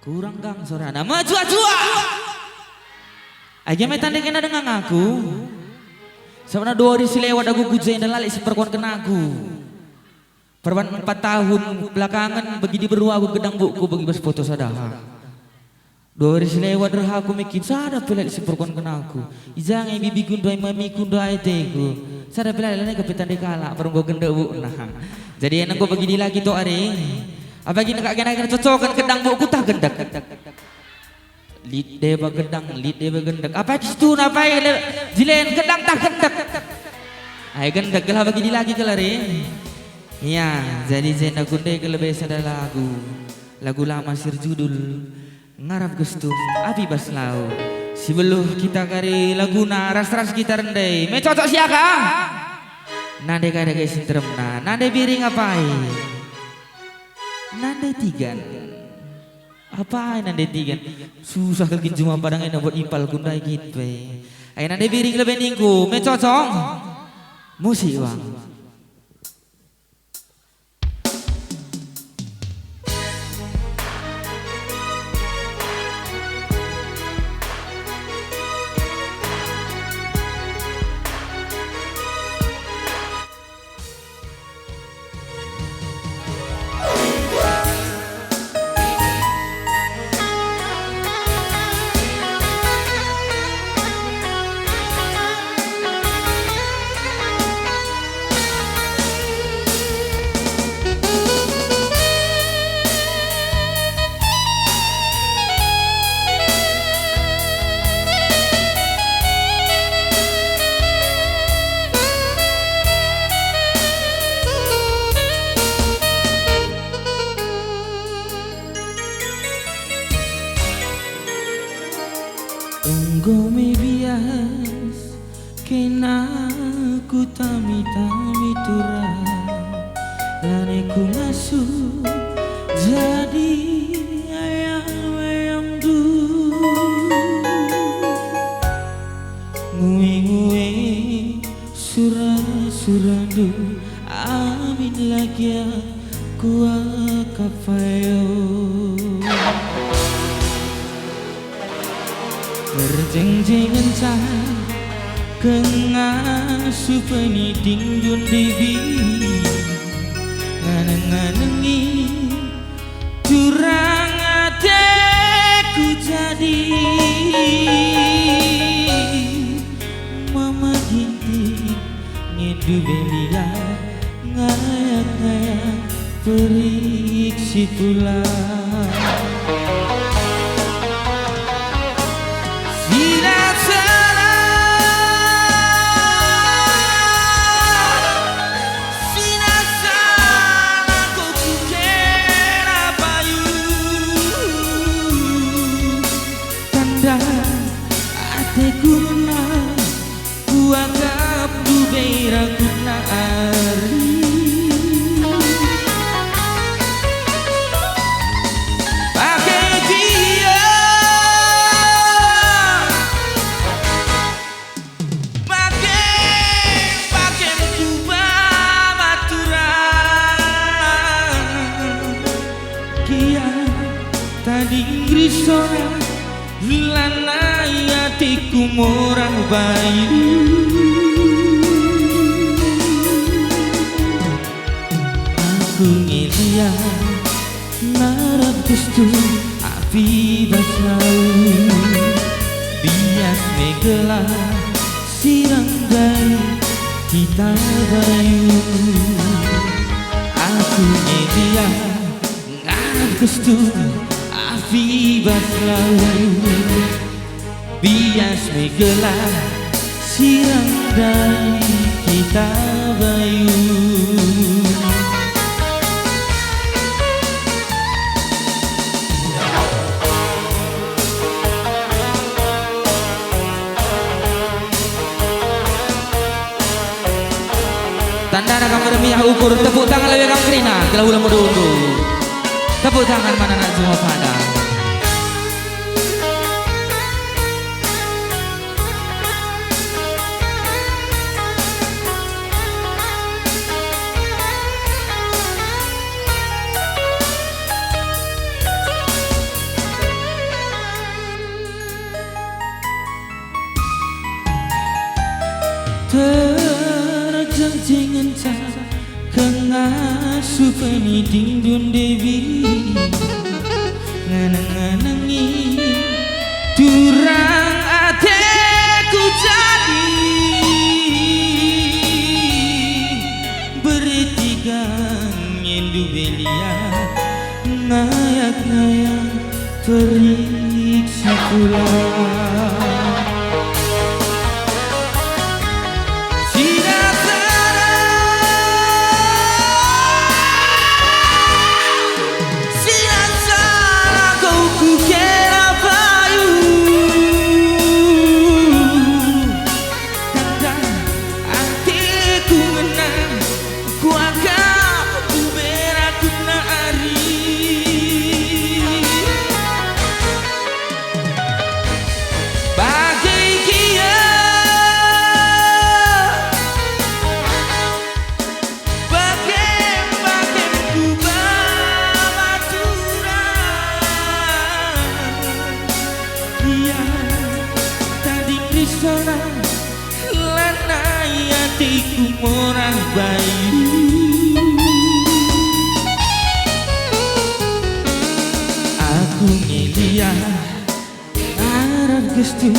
Kurang gang sorana maju-jua. Aja mai tanda kena dengan aku. Sebenarnya 2 hari selewat aku gujain dan lalik seperkuan kena aku. Perban 4 tahun belakangan begini berdua aku gedang buku bagi bas foto sadaha. 2 hari selewat derha aku mikir sada pelak seperkuan kena aku. Ijang ai bibi kundai mami kundai teku. Sada pelak lane kapitan dekala perunggo gendek bu nah. Jadi enak gua begini lagi to are. Abagi nak kena cocokan gedang buku tak gendek. Lid deba gedang, lid deba gendek. Apa itu apa jilen gedang tak gendek. Ai gendek lah begini lagi kelare. Ya, jadi Zena Kunde kelebih sada lagu lama sirjudul ngarap gestum api baslau. Sebelum kita kari laguna ras-ras kita rendai. Me cocok siaka? Nande kada guys sintremna, nande biring apai? Nande tigan. Apa nande tigan? Susah kelkin cuma padang ena buat ipal kundai gitu. Ay nande biring lebih ningku, me cocok? Musik bang. Engkau me bias kena ku tami-tami turah lane ku ngasuh jadi ayam du nguwe-nguwe surah-surah amin lagi ku akafayo berjeng-jengan cah kengasu peniding dun devi nganeng-nganengi curang ateku jadi mama ginti ngedu belia ngayak-ngayak periksi pula Guna kuanggap beira guna ari pakai dia pakai kuba maturan kia tadi risora lanai hatiku murah bayu aku ngeliat narap gustu api basau bias megelah sirang dari kita bayu aku ngeliat narap gustu api basau bias megelah sirang dari kita bayu tanda nak meremiah ukur tepuk tangan lebih kam kerina telah ulang menunggu tepuk tangan mana nak semua pada jangan kengasuh peniding dun dewi nganang-nganangi durang ateku jadi bertiga nyendu belia ngayak-ngayak periksa pulang. Lanai hatiku murah bayu aku ngelia harap gestu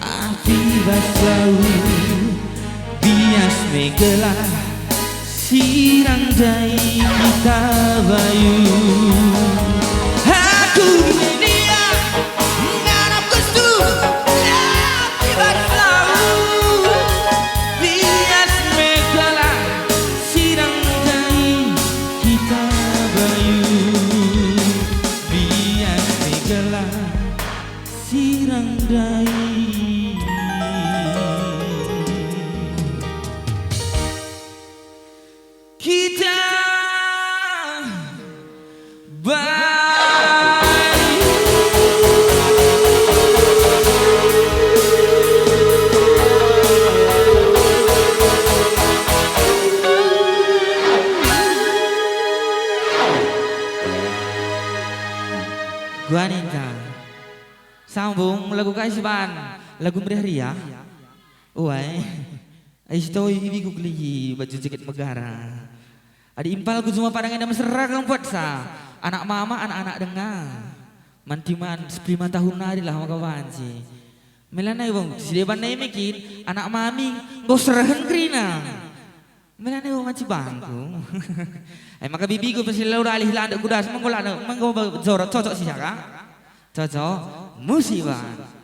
api basau bias megelah sirang dai kita bayu aku ngelia harap gestu api basau bias megelah sirang dai kita bayu bias megelah sirang dai kita Gua Ninja sambung lagu kaisiban lagu meriah uai aisto ibi ku kli baju jaket megara adi impal ku semua padangan dan mesra kelompok sa anak mama anak-anak dengar mantiman 5 tahun nari lah maka banci melana ibong sideban nai mekin anak mami go serahan krina melana ibong manci bangku maka bibi ku pasti laura alih landa kudas menggola menggo zorot cocok sih saka cocok musibah.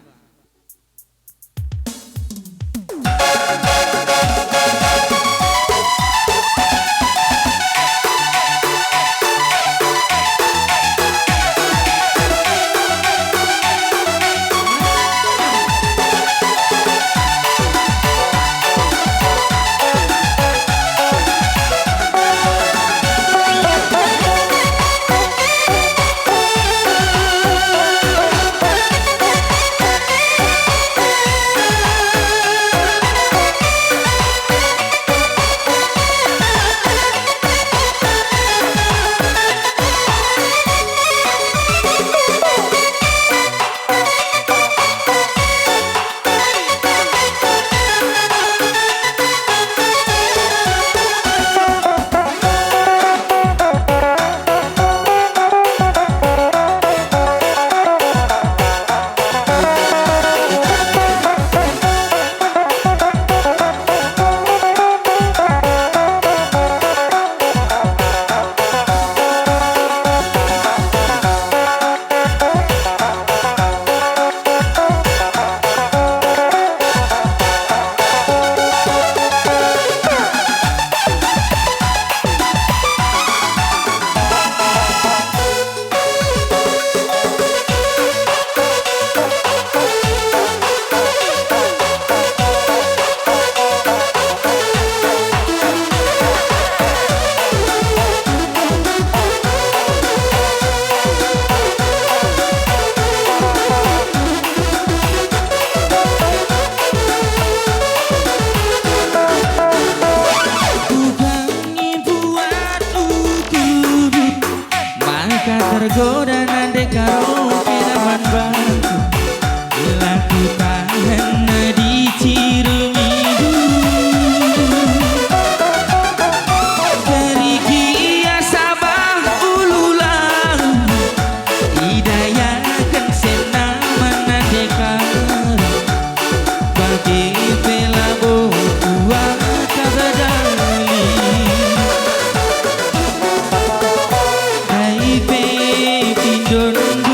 dun